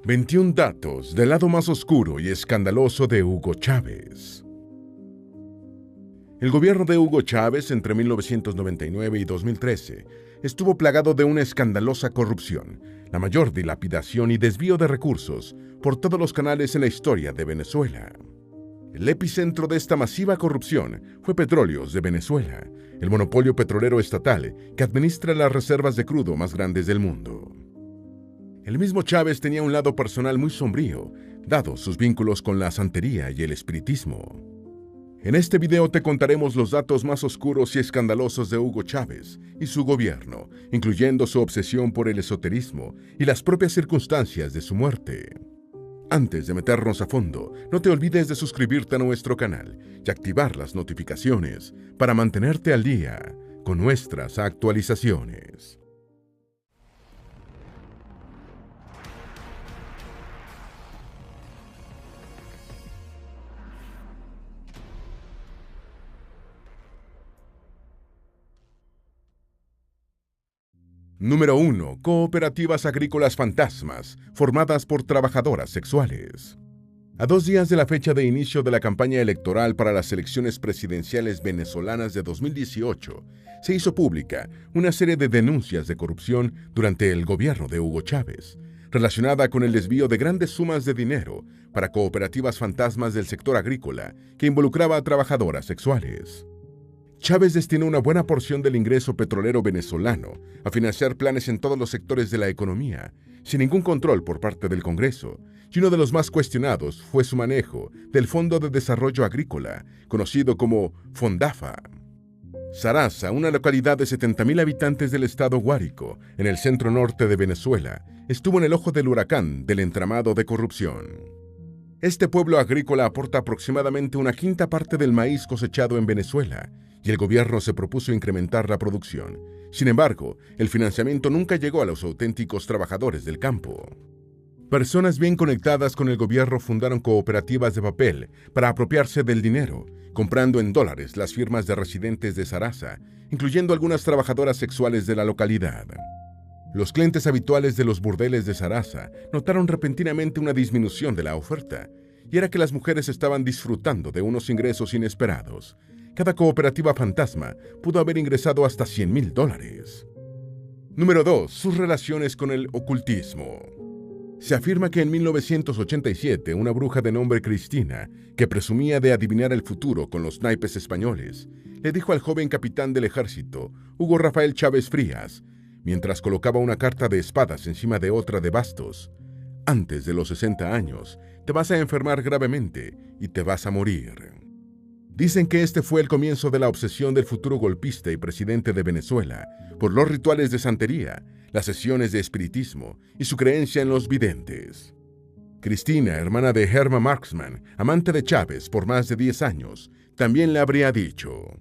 21 datos del lado más oscuro y escandaloso de Hugo Chávez. El gobierno de Hugo Chávez entre 1999 y 2013 estuvo plagado de una escandalosa corrupción, la mayor dilapidación y desvío de recursos por todos los canales en la historia de Venezuela. El epicentro de esta masiva corrupción fue Petróleos de Venezuela, el monopolio petrolero estatal que administra las reservas de crudo más grandes del mundo. El mismo Chávez tenía un lado personal muy sombrío, dados sus vínculos con la santería y el espiritismo. En este video te contaremos los datos más oscuros y escandalosos de Hugo Chávez y su gobierno, incluyendo su obsesión por el esoterismo y las propias circunstancias de su muerte. Antes de meternos a fondo, no te olvides de suscribirte a nuestro canal y activar las notificaciones para mantenerte al día con nuestras actualizaciones. Número 1. Cooperativas agrícolas fantasmas, formadas por trabajadoras sexuales. A 2 días de la fecha de inicio de la campaña electoral para las elecciones presidenciales venezolanas de 2018, se hizo pública una serie de denuncias de corrupción durante el gobierno de Hugo Chávez, relacionada con el desvío de grandes sumas de dinero para cooperativas fantasmas del sector agrícola que involucraba a trabajadoras sexuales. Chávez destinó una buena porción del ingreso petrolero venezolano a financiar planes en todos los sectores de la economía, sin ningún control por parte del Congreso, y uno de los más cuestionados fue su manejo del Fondo de Desarrollo Agrícola, conocido como Fondafa. Saraza, una localidad de 70.000 habitantes del estado Guárico, en el centro norte de Venezuela, estuvo en el ojo del huracán del entramado de corrupción. Este pueblo agrícola aporta aproximadamente una quinta parte del maíz cosechado en Venezuela, y el gobierno se propuso incrementar la producción. Sin embargo, el financiamiento nunca llegó a los auténticos trabajadores del campo. Personas bien conectadas con el gobierno fundaron cooperativas de papel para apropiarse del dinero, comprando en dólares las firmas de residentes de Saraza, incluyendo algunas trabajadoras sexuales de la localidad. Los clientes habituales de los burdeles de Saraza notaron repentinamente una disminución de la oferta, y era que las mujeres estaban disfrutando de unos ingresos inesperados. Cada cooperativa fantasma pudo haber ingresado hasta $100.000. Número 2. Sus relaciones con el ocultismo. Se afirma que en 1987 una bruja de nombre Cristina, que presumía de adivinar el futuro con los naipes españoles, le dijo al joven capitán del ejército, Hugo Rafael Chávez Frías, mientras colocaba una carta de espadas encima de otra de bastos: antes de los 60 años, te vas a enfermar gravemente y te vas a morir. Dicen que este fue el comienzo de la obsesión del futuro golpista y presidente de Venezuela por los rituales de santería, las sesiones de espiritismo y su creencia en los videntes. Cristina, hermana de Herman Marksman, amante de Chávez por más de 10 años, también le habría dicho: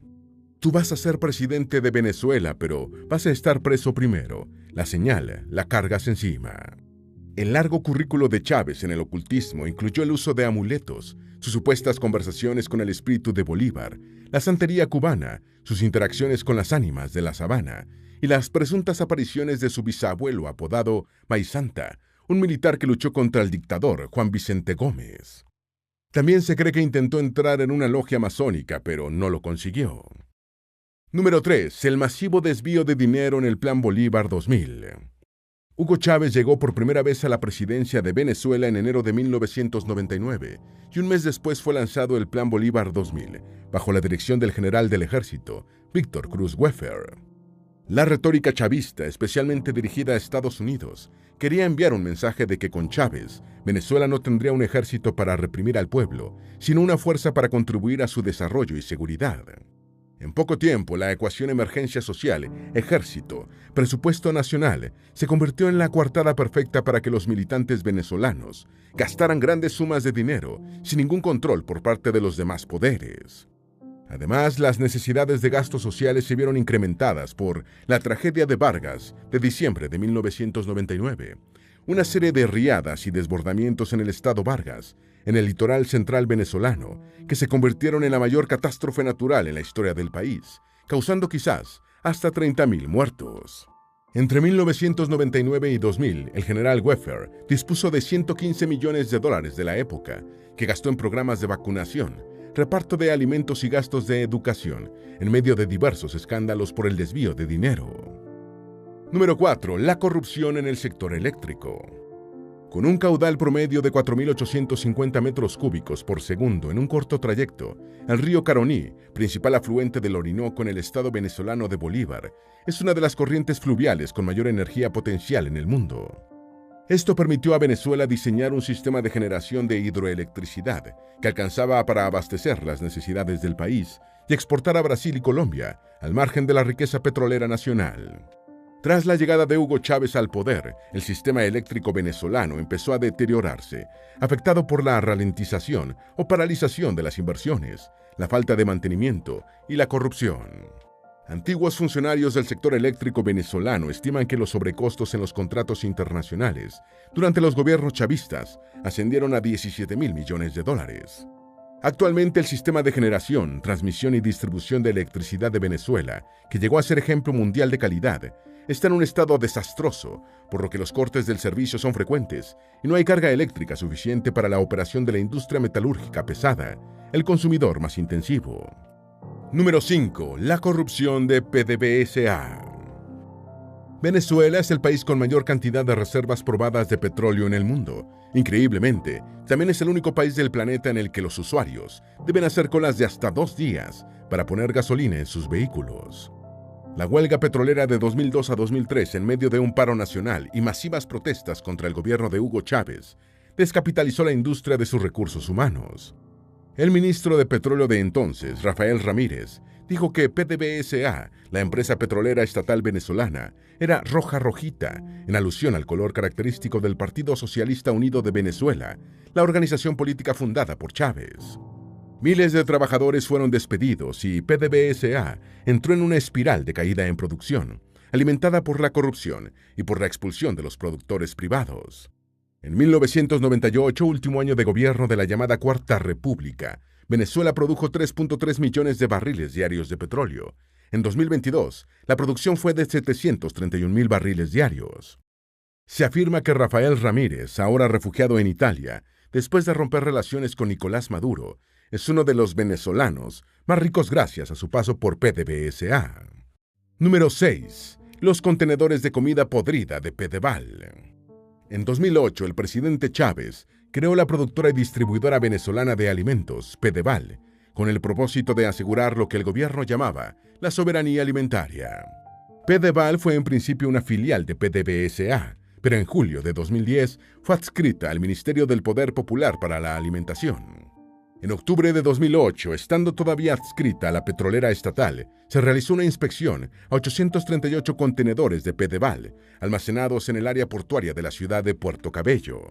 tú vas a ser presidente de Venezuela, pero vas a estar preso primero. La señal la cargas encima. El largo currículo de Chávez en el ocultismo incluyó el uso de amuletos, sus supuestas conversaciones con el espíritu de Bolívar, la santería cubana, sus interacciones con las ánimas de la sabana y las presuntas apariciones de su bisabuelo apodado Maizanta, un militar que luchó contra el dictador Juan Vicente Gómez. También se cree que intentó entrar en una logia masónica, pero no lo consiguió. Número 3. El masivo desvío de dinero en el Plan Bolívar 2000. Hugo Chávez llegó por primera vez a la presidencia de Venezuela en enero de 1999 y un mes después fue lanzado el Plan Bolívar 2000, bajo la dirección del general del ejército, Víctor Cruz Weffer. La retórica chavista, especialmente dirigida a Estados Unidos, quería enviar un mensaje de que con Chávez, Venezuela no tendría un ejército para reprimir al pueblo, sino una fuerza para contribuir a su desarrollo y seguridad. En poco tiempo, la ecuación emergencia social, ejército, presupuesto nacional, se convirtió en la coartada perfecta para que los militantes venezolanos gastaran grandes sumas de dinero sin ningún control por parte de los demás poderes. Además, las necesidades de gastos sociales se vieron incrementadas por la tragedia de Vargas de diciembre de 1999, una serie de riadas y desbordamientos en el estado Vargas, en el litoral central venezolano, que se convirtieron en la mayor catástrofe natural en la historia del país, causando quizás hasta 30.000 muertos. Entre 1999 y 2000, el general Weffer dispuso de $115 millones de la época, que gastó en programas de vacunación, reparto de alimentos y gastos de educación, en medio de diversos escándalos por el desvío de dinero. Número 4. La corrupción en el sector eléctrico. Con un caudal promedio de 4.850 metros cúbicos por segundo en un corto trayecto, el río Caroní, principal afluente del Orinoco en el estado venezolano de Bolívar, es una de las corrientes fluviales con mayor energía potencial en el mundo. Esto permitió a Venezuela diseñar un sistema de generación de hidroelectricidad que alcanzaba para abastecer las necesidades del país y exportar a Brasil y Colombia, al margen de la riqueza petrolera nacional. Tras la llegada de Hugo Chávez al poder, el sistema eléctrico venezolano empezó a deteriorarse, afectado por la ralentización o paralización de las inversiones, la falta de mantenimiento y la corrupción. Antiguos funcionarios del sector eléctrico venezolano estiman que los sobrecostos en los contratos internacionales durante los gobiernos chavistas ascendieron a $17.000 millones. Actualmente el sistema de generación, transmisión y distribución de electricidad de Venezuela, que llegó a ser ejemplo mundial de calidad, está en un estado desastroso, por lo que los cortes del servicio son frecuentes y no hay carga eléctrica suficiente para la operación de la industria metalúrgica pesada, el consumidor más intensivo. Número 5. La corrupción de PDVSA. Venezuela es el país con mayor cantidad de reservas probadas de petróleo en el mundo. Increíblemente, también es el único país del planeta en el que los usuarios deben hacer colas de hasta 2 días para poner gasolina en sus vehículos. La huelga petrolera de 2002 a 2003, en medio de un paro nacional y masivas protestas contra el gobierno de Hugo Chávez, descapitalizó la industria de sus recursos humanos. El ministro de Petróleo de entonces, Rafael Ramírez, dijo que PDVSA, la empresa petrolera estatal venezolana, era roja rojita, en alusión al color característico del Partido Socialista Unido de Venezuela, la organización política fundada por Chávez. Miles de trabajadores fueron despedidos y PDVSA entró en una espiral de caída en producción, alimentada por la corrupción y por la expulsión de los productores privados. En 1998, último año de gobierno de la llamada Cuarta República, Venezuela produjo 3.3 millones de barriles diarios de petróleo. En 2022, la producción fue de 731.000 barriles diarios. Se afirma que Rafael Ramírez, ahora refugiado en Italia, después de romper relaciones con Nicolás Maduro, es uno de los venezolanos más ricos gracias a su paso por PDVSA. Número 6. Los contenedores de comida podrida de Pedeval. En 2008, el presidente Chávez creó la productora y distribuidora venezolana de alimentos, Pedeval, con el propósito de asegurar lo que el gobierno llamaba la soberanía alimentaria. Pedeval fue en principio una filial de PDVSA, pero en julio de 2010 fue adscrita al Ministerio del Poder Popular para la Alimentación. En octubre de 2008, estando todavía adscrita a la petrolera estatal, se realizó una inspección a 838 contenedores de Pedeval, almacenados en el área portuaria de la ciudad de Puerto Cabello.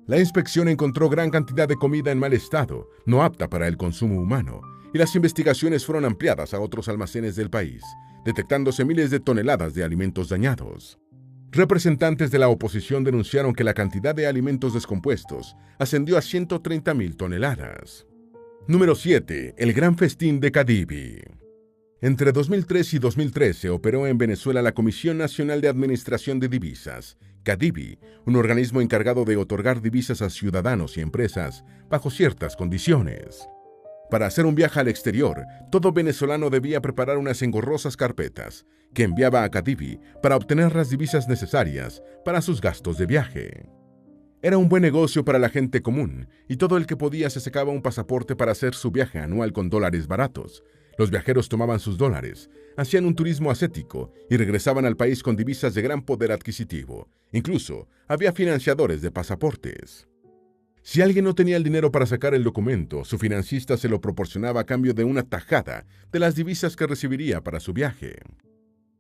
La inspección encontró gran cantidad de comida en mal estado, no apta para el consumo humano, y las investigaciones fueron ampliadas a otros almacenes del país, detectándose miles de toneladas de alimentos dañados. Representantes de la oposición denunciaron que la cantidad de alimentos descompuestos ascendió a 130.000 toneladas. Número 7. El Gran Festín de Cadivi. Entre 2003 y 2013 operó en Venezuela la Comisión Nacional de Administración de Divisas, Cadivi, un organismo encargado de otorgar divisas a ciudadanos y empresas bajo ciertas condiciones. Para hacer un viaje al exterior, todo venezolano debía preparar unas engorrosas carpetas que enviaba a Cadivi para obtener las divisas necesarias para sus gastos de viaje. Era un buen negocio para la gente común y todo el que podía se sacaba un pasaporte para hacer su viaje anual con dólares baratos. Los viajeros tomaban sus dólares, hacían un turismo ascético y regresaban al país con divisas de gran poder adquisitivo. Incluso había financiadores de pasaportes. Si alguien no tenía el dinero para sacar el documento, su financista se lo proporcionaba a cambio de una tajada de las divisas que recibiría para su viaje.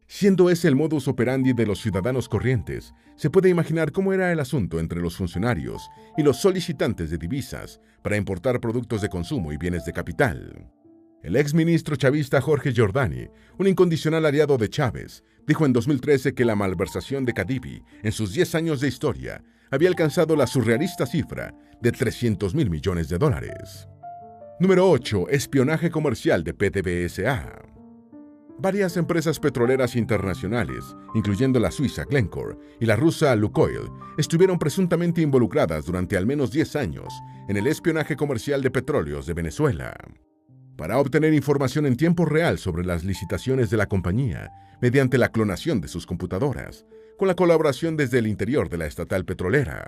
Siendo ese el modus operandi de los ciudadanos corrientes, se puede imaginar cómo era el asunto entre los funcionarios y los solicitantes de divisas para importar productos de consumo y bienes de capital. El exministro chavista Jorge Giordani, un incondicional aliado de Chávez, dijo en 2013 que la malversación de Cadivi, en sus 10 años de historia, había alcanzado la surrealista cifra de $300.000 millones. Número 8. Espionaje comercial de PDVSA. Varias empresas petroleras internacionales, incluyendo la suiza Glencore y la rusa Lukoil, estuvieron presuntamente involucradas durante al menos 10 años en el espionaje comercial de petróleos de Venezuela. Para obtener información en tiempo real sobre las licitaciones de la compañía, mediante la clonación de sus computadoras, con la colaboración desde el interior de la estatal petrolera.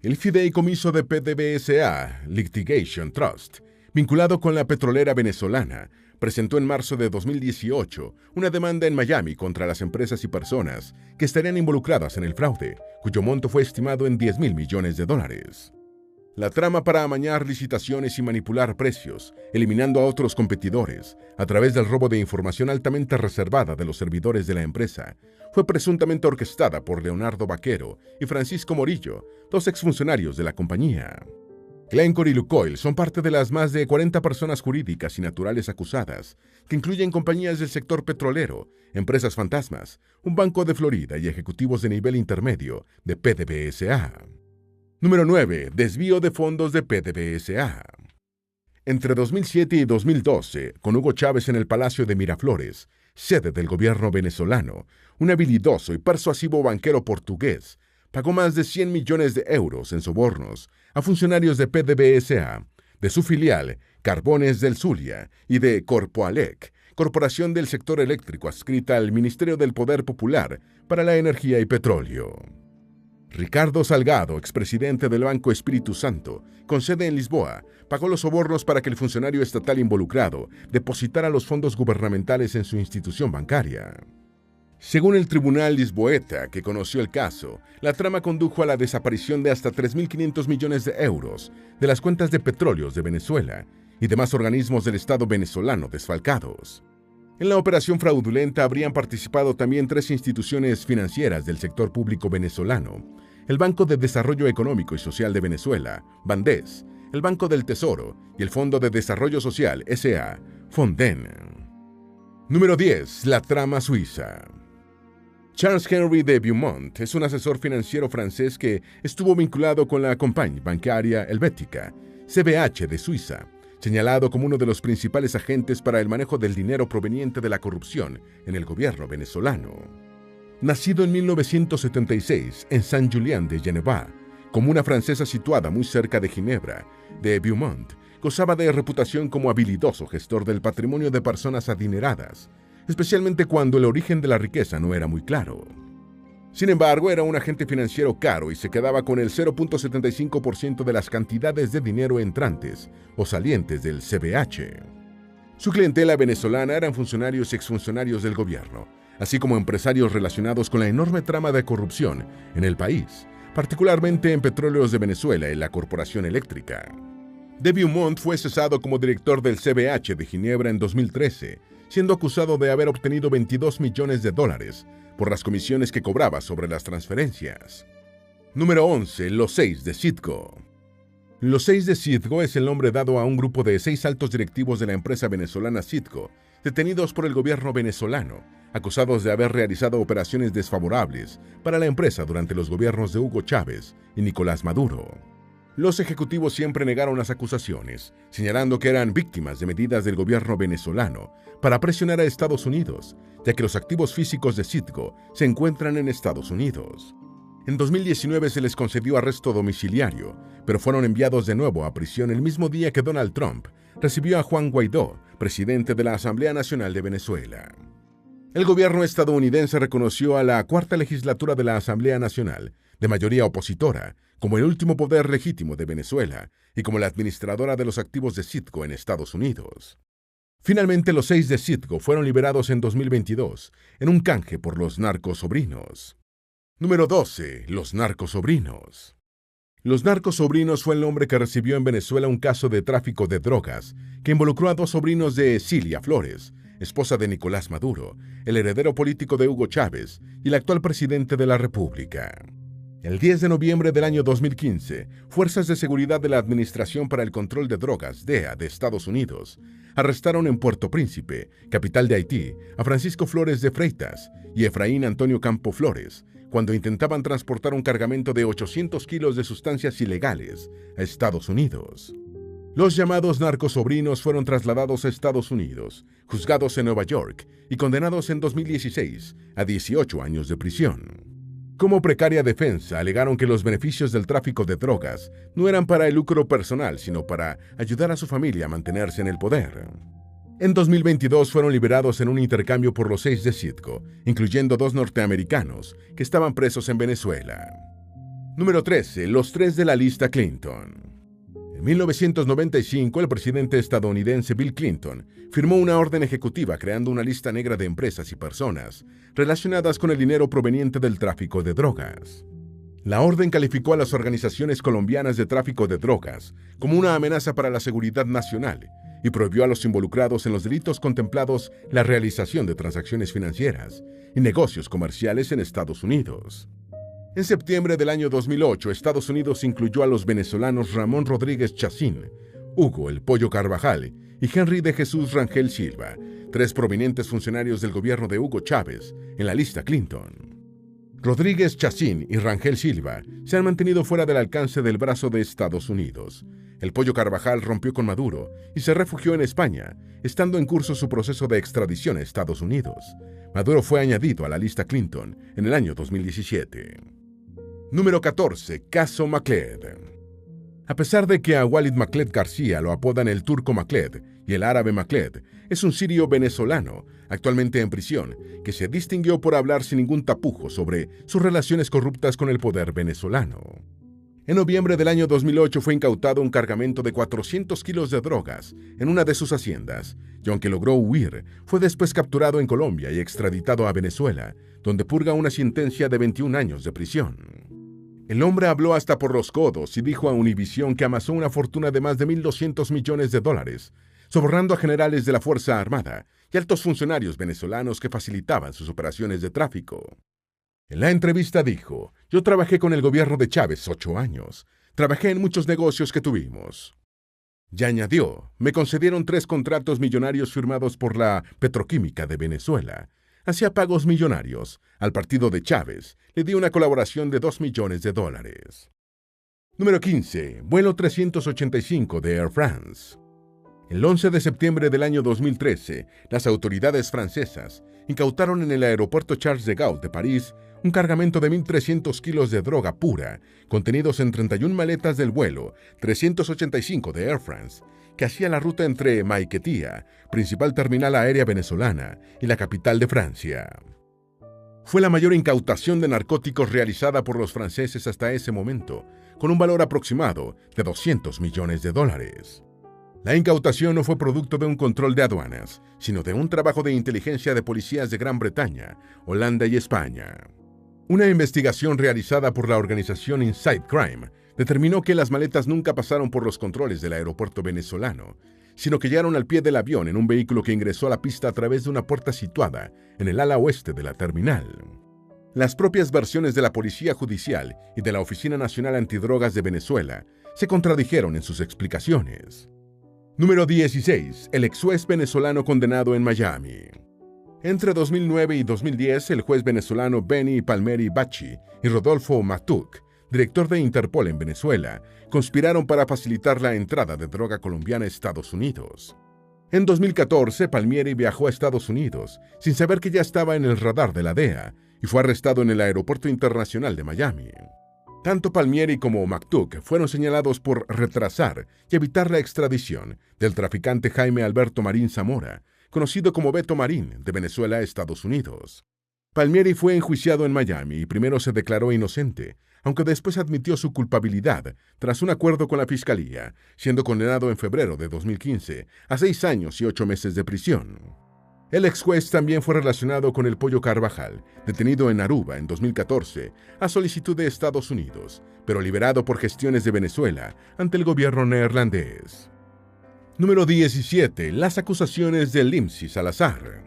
El fideicomiso de PDVSA Litigation Trust, vinculado con la petrolera venezolana, presentó en marzo de 2018 una demanda en Miami contra las empresas y personas que estarían involucradas en el fraude, cuyo monto fue estimado en $10.000 millones. La trama para amañar licitaciones y manipular precios, eliminando a otros competidores, a través del robo de información altamente reservada de los servidores de la empresa, fue presuntamente orquestada por Leonardo Vaquero y Francisco Morillo, dos exfuncionarios de la compañía. Glencore y Lukoil son parte de las más de 40 personas jurídicas y naturales acusadas, que incluyen compañías del sector petrolero, empresas fantasmas, un banco de Florida y ejecutivos de nivel intermedio de PDVSA. Número 9. Desvío de fondos de PDVSA. Entre 2007 y 2012, con Hugo Chávez en el Palacio de Miraflores, sede del gobierno venezolano, un habilidoso y persuasivo banquero portugués pagó más de 100 millones de euros en sobornos a funcionarios de PDVSA, de su filial Carbones del Zulia y de Corpoalec, corporación del sector eléctrico adscrita al Ministerio del Poder Popular para la Energía y Petróleo. Ricardo Salgado, expresidente del Banco Espíritu Santo, con sede en Lisboa, pagó los sobornos para que el funcionario estatal involucrado depositara los fondos gubernamentales en su institución bancaria. Según el tribunal lisboeta que conoció el caso, la trama condujo a la desaparición de hasta 3.500 millones de euros de las cuentas de petróleos de Venezuela y demás organismos del Estado venezolano desfalcados. En la operación fraudulenta habrían participado también 3 instituciones financieras del sector público venezolano: el Banco de Desarrollo Económico y Social de Venezuela, Bandes, el Banco del Tesoro y el Fondo de Desarrollo Social, S.A., Fonden. Número 10. La trama suiza. Charles Henry de Beaumont es un asesor financiero francés que estuvo vinculado con la Compagnie Bancaria Helvética, CBH de Suiza, señalado como uno de los principales agentes para el manejo del dinero proveniente de la corrupción en el gobierno venezolano. Nacido en 1976 en Saint-Julien de Geneva, comuna francesa situada muy cerca de Ginebra, de Beaumont gozaba de reputación como habilidoso gestor del patrimonio de personas adineradas, especialmente cuando el origen de la riqueza no era muy claro. Sin embargo, era un agente financiero caro y se quedaba con el 0.75% de las cantidades de dinero entrantes o salientes del CBH. Su clientela venezolana eran funcionarios y exfuncionarios del gobierno, así como empresarios relacionados con la enorme trama de corrupción en el país, particularmente en Petróleos de Venezuela y la Corporación Eléctrica. De Beaumont fue cesado como director del CBH de Ginebra en 2013, siendo acusado de haber obtenido $22 millones por las comisiones que cobraba sobre las transferencias. Número 11. Los 6 de Citgo. Los 6 de Citgo es el nombre dado a un grupo de 6 altos directivos de la empresa venezolana Citgo, detenidos por el gobierno venezolano, acusados de haber realizado operaciones desfavorables para la empresa durante los gobiernos de Hugo Chávez y Nicolás Maduro. Los ejecutivos siempre negaron las acusaciones, señalando que eran víctimas de medidas del gobierno venezolano para presionar a Estados Unidos, ya que los activos físicos de Citgo se encuentran en Estados Unidos. En 2019 se les concedió arresto domiciliario, pero fueron enviados de nuevo a prisión el mismo día que Donald Trump recibió a Juan Guaidó, presidente de la Asamblea Nacional de Venezuela. El gobierno estadounidense reconoció a la cuarta legislatura de la Asamblea Nacional, de mayoría opositora, como el último poder legítimo de Venezuela y como la administradora de los activos de Citgo en Estados Unidos. Finalmente, los 6 de Citgo fueron liberados en 2022 en un canje por los narcosobrinos. Número 12. Los narcosobrinos. Los narcosobrinos fue el nombre que recibió en Venezuela un caso de tráfico de drogas que involucró a 2 sobrinos de Cilia Flores, esposa de Nicolás Maduro, el heredero político de Hugo Chávez y el actual presidente de la República. El 10 de noviembre del año 2015, fuerzas de seguridad de la Administración para el Control de Drogas, DEA, de Estados Unidos, arrestaron en Puerto Príncipe, capital de Haití, a Francisco Flores de Freitas y Efraín Antonio Campo Flores, cuando intentaban transportar un cargamento de 800 kilos de sustancias ilegales a Estados Unidos. Los llamados narcosobrinos fueron trasladados a Estados Unidos, juzgados en Nueva York y condenados en 2016 a 18 años de prisión. Como precaria defensa, alegaron que los beneficios del tráfico de drogas no eran para el lucro personal, sino para ayudar a su familia a mantenerse en el poder. En 2022 fueron liberados en un intercambio por los 6 de Citgo, incluyendo 2 norteamericanos que estaban presos en Venezuela. Número 13. Los 3 de la lista Clinton. En 1995, el presidente estadounidense Bill Clinton firmó una orden ejecutiva creando una lista negra de empresas y personas relacionadas con el dinero proveniente del tráfico de drogas. La orden calificó a las organizaciones colombianas de tráfico de drogas como una amenaza para la seguridad nacional y prohibió a los involucrados en los delitos contemplados la realización de transacciones financieras y negocios comerciales en Estados Unidos. En septiembre del año 2008, Estados Unidos incluyó a los venezolanos Ramón Rodríguez Chacín, Hugo El Pollo Carvajal y Henry de Jesús Rangel Silva, 3 prominentes funcionarios del gobierno de Hugo Chávez, en la lista Clinton. Rodríguez Chacín y Rangel Silva se han mantenido fuera del alcance del brazo de Estados Unidos. El Pollo Carvajal rompió con Maduro y se refugió en España, estando en curso su proceso de extradición a Estados Unidos. Maduro fue añadido a la lista Clinton en el año 2017. Número 14. Caso Macled. A pesar de que a Walid Macled García lo apodan el turco Macled y el árabe Macled, es un sirio venezolano, actualmente en prisión, que se distinguió por hablar sin ningún tapujo sobre sus relaciones corruptas con el poder venezolano. En noviembre del año 2008 fue incautado un cargamento de 400 kilos de drogas en una de sus haciendas, y aunque logró huir, fue después capturado en Colombia y extraditado a Venezuela, donde purga una sentencia de 21 años de prisión. El hombre habló hasta por los codos y dijo a Univisión que amasó una fortuna de más de $1.200 millones, sobornando a generales de la Fuerza Armada y altos funcionarios venezolanos que facilitaban sus operaciones de tráfico. En la entrevista dijo: «Yo trabajé con el gobierno de Chávez 8 años. Trabajé en muchos negocios que tuvimos». Y añadió: «Me concedieron 3 contratos millonarios firmados por la Petroquímica de Venezuela. Hacía pagos millonarios. Al partido de Chávez le di una colaboración de $2 millones». Número 15. Vuelo 385 de Air France. El 11 de septiembre del año 2013, las autoridades francesas incautaron en el aeropuerto Charles de Gaulle de París un cargamento de 1.300 kilos de droga pura, contenidos en 31 maletas del vuelo 385 de Air France, que hacía la ruta entre Maiquetía, principal terminal aérea venezolana, y la capital de Francia. Fue la mayor incautación de narcóticos realizada por los franceses hasta ese momento, con un valor aproximado de $200 millones. La incautación no fue producto de un control de aduanas, sino de un trabajo de inteligencia de policías de Gran Bretaña, Holanda y España. Una investigación realizada por la organización Inside Crime determinó que las maletas nunca pasaron por los controles del aeropuerto venezolano, sino que llegaron al pie del avión en un vehículo que ingresó a la pista a través de una puerta situada en el ala oeste de la terminal. Las propias versiones de la Policía Judicial y de la Oficina Nacional Antidrogas de Venezuela se contradijeron en sus explicaciones. Número 16. El ex juez venezolano condenado en Miami. Entre 2009 y 2010, el juez venezolano Benny Palmieri Bacci y Rodolfo Matuk, director de Interpol en Venezuela, conspiraron para facilitar la entrada de droga colombiana a Estados Unidos. En 2014, Palmieri viajó a Estados Unidos sin saber que ya estaba en el radar de la DEA y fue arrestado en el Aeropuerto Internacional de Miami. Tanto Palmieri como Matuk fueron señalados por retrasar y evitar la extradición del traficante Jaime Alberto Marín Zamora, conocido como Beto Marín, de Venezuela a Estados Unidos. Palmieri fue enjuiciado en Miami y primero se declaró inocente, aunque después admitió su culpabilidad tras un acuerdo con la Fiscalía, siendo condenado en febrero de 2015 a 6 años y 8 meses de prisión. El ex juez también fue relacionado con el Pollo Carvajal, detenido en Aruba en 2014 a solicitud de Estados Unidos, pero liberado por gestiones de Venezuela ante el gobierno neerlandés. Número 17. Las acusaciones de Limsi Salazar.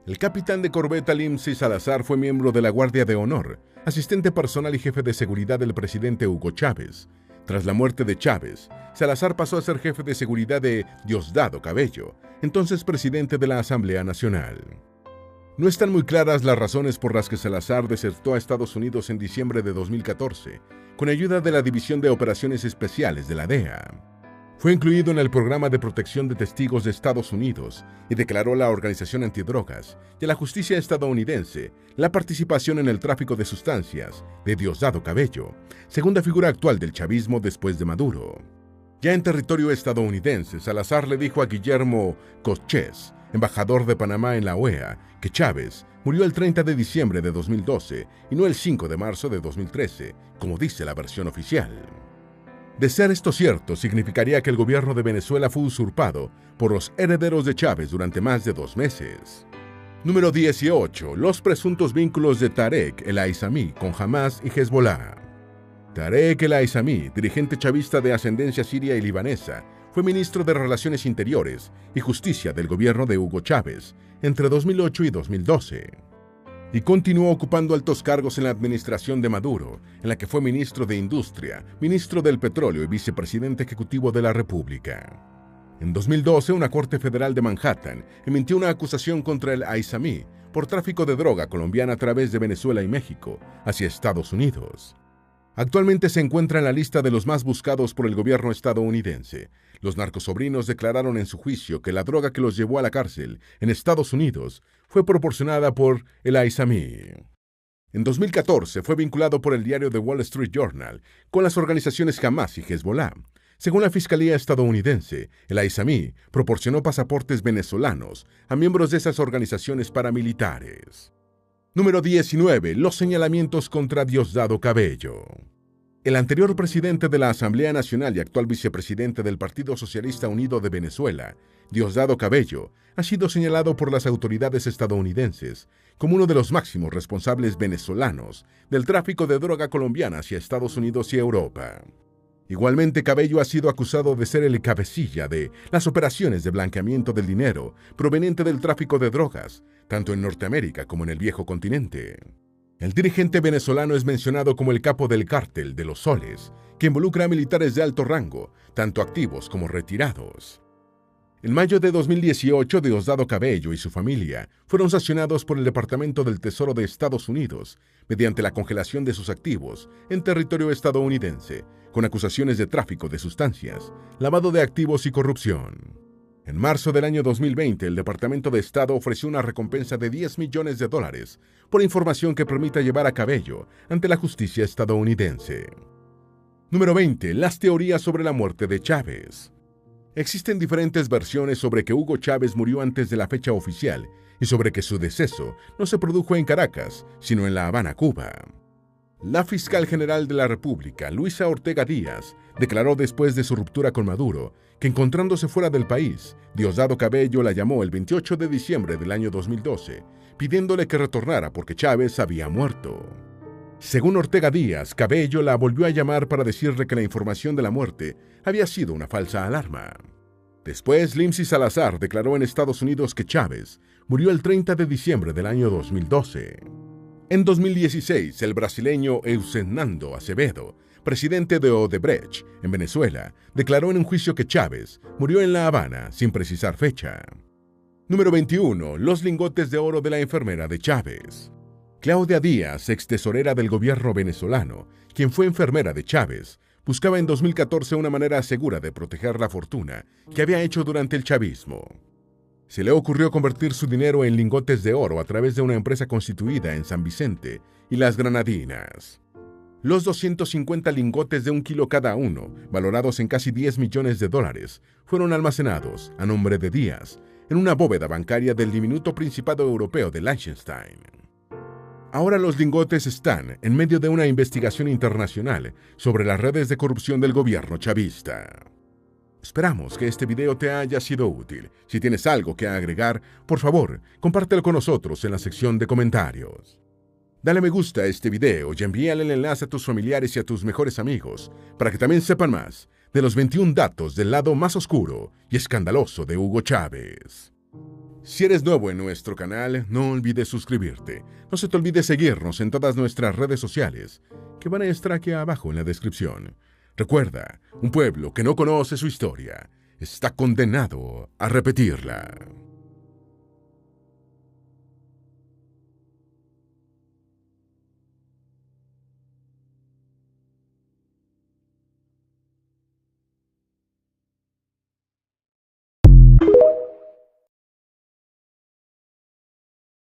El capitán de corbeta Limsi Salazar fue miembro de la Guardia de Honor, asistente personal y jefe de seguridad del presidente Hugo Chávez. Tras la muerte de Chávez, Salazar pasó a ser jefe de seguridad de Diosdado Cabello, entonces presidente de la Asamblea Nacional. No están muy claras las razones por las que Salazar desertó a Estados Unidos en diciembre de 2014, con ayuda de la División de Operaciones Especiales de la DEA. Fue incluido en el Programa de Protección de Testigos de Estados Unidos y declaró a la Organización Antidrogas y a la justicia estadounidense la participación en el tráfico de sustancias de Diosdado Cabello, segunda figura actual del chavismo después de Maduro. Ya en territorio estadounidense, Salazar le dijo a Guillermo Cortés, embajador de Panamá en la OEA, que Chávez murió el 30 de diciembre de 2012 y no el 5 de marzo de 2013, como dice la versión oficial. De ser esto cierto, significaría que el gobierno de Venezuela fue usurpado por los herederos de Chávez durante más de 2 meses. Número 18. Los presuntos vínculos de Tarek El Aissami con Hamas y Hezbollah. Tarek El Aissami, dirigente chavista de ascendencia siria y libanesa, fue ministro de Relaciones Interiores y Justicia del gobierno de Hugo Chávez entre 2008 y 2012. Y continuó ocupando altos cargos en la administración de Maduro, en la que fue ministro de Industria, ministro del Petróleo y vicepresidente ejecutivo de la República. En 2012, una corte federal de Manhattan emitió una acusación contra el Aissami por tráfico de droga colombiana a través de Venezuela y México hacia Estados Unidos. Actualmente se encuentra en la lista de los más buscados por el gobierno estadounidense. Los narcosobrinos declararon en su juicio que la droga que los llevó a la cárcel en Estados Unidos fue proporcionada por el Aissami. En 2014 fue vinculado por el diario The Wall Street Journal con las organizaciones Hamas y Hezbollah. Según la Fiscalía estadounidense, el Aissami proporcionó pasaportes venezolanos a miembros de esas organizaciones paramilitares. Número 19. Los señalamientos contra Diosdado Cabello. El anterior presidente de la Asamblea Nacional y actual vicepresidente del Partido Socialista Unido de Venezuela, Diosdado Cabello, ha sido señalado por las autoridades estadounidenses como uno de los máximos responsables venezolanos del tráfico de droga colombiana hacia Estados Unidos y Europa. Igualmente, Cabello ha sido acusado de ser el cabecilla de las operaciones de blanqueamiento del dinero proveniente del tráfico de drogas, tanto en Norteamérica como en el viejo continente. El dirigente venezolano es mencionado como el capo del cártel de los Soles, que involucra a militares de alto rango, tanto activos como retirados. En mayo de 2018, Diosdado Cabello y su familia fueron sancionados por el Departamento del Tesoro de Estados Unidos mediante la congelación de sus activos en territorio estadounidense, con acusaciones de tráfico de sustancias, lavado de activos y corrupción. En marzo del año 2020, el Departamento de Estado ofreció una recompensa de $10 millones por información que permita llevar a Cabello ante la justicia estadounidense. Número 20. Las teorías sobre la muerte de Chávez. Existen diferentes versiones sobre que Hugo Chávez murió antes de la fecha oficial y sobre que su deceso no se produjo en Caracas, sino en La Habana, Cuba. La fiscal general de la República, Luisa Ortega Díaz, declaró después de su ruptura con Maduro que, encontrándose fuera del país, Diosdado Cabello la llamó el 28 de diciembre del año 2012, pidiéndole que retornara porque Chávez había muerto. Según Ortega Díaz, Cabello la volvió a llamar para decirle que la información de la muerte había sido una falsa alarma. Después, Lindsay Salazar declaró en Estados Unidos que Chávez murió el 30 de diciembre del año 2012. En 2016, el brasileño Eusebio Acevedo, presidente de Odebrecht en Venezuela, declaró en un juicio que Chávez murió en La Habana sin precisar fecha. Número 21. Los lingotes de oro de la enfermera de Chávez. Claudia Díaz, ex tesorera del gobierno venezolano, quien fue enfermera de Chávez, buscaba en 2014 una manera segura de proteger la fortuna que había hecho durante el chavismo. Se le ocurrió convertir su dinero en lingotes de oro a través de una empresa constituida en San Vicente y Las Granadinas. Los 250 lingotes de 1 kilo cada uno, valorados en casi $10 millones, fueron almacenados, a nombre de Díaz, en una bóveda bancaria del diminuto Principado Europeo de Liechtenstein. Ahora los lingotes están en medio de una investigación internacional sobre las redes de corrupción del gobierno chavista. Esperamos que este video te haya sido útil. Si tienes algo que agregar, por favor, compártelo con nosotros en la sección de comentarios. Dale me gusta a este video y envíale el enlace a tus familiares y a tus mejores amigos para que también sepan más de los 21 datos del lado más oscuro y escandaloso de Hugo Chávez. Si eres nuevo en nuestro canal, no olvides suscribirte. No se te olvide seguirnos en todas nuestras redes sociales, que van a estar aquí abajo en la descripción. Recuerda, un pueblo que no conoce su historia está condenado a repetirla.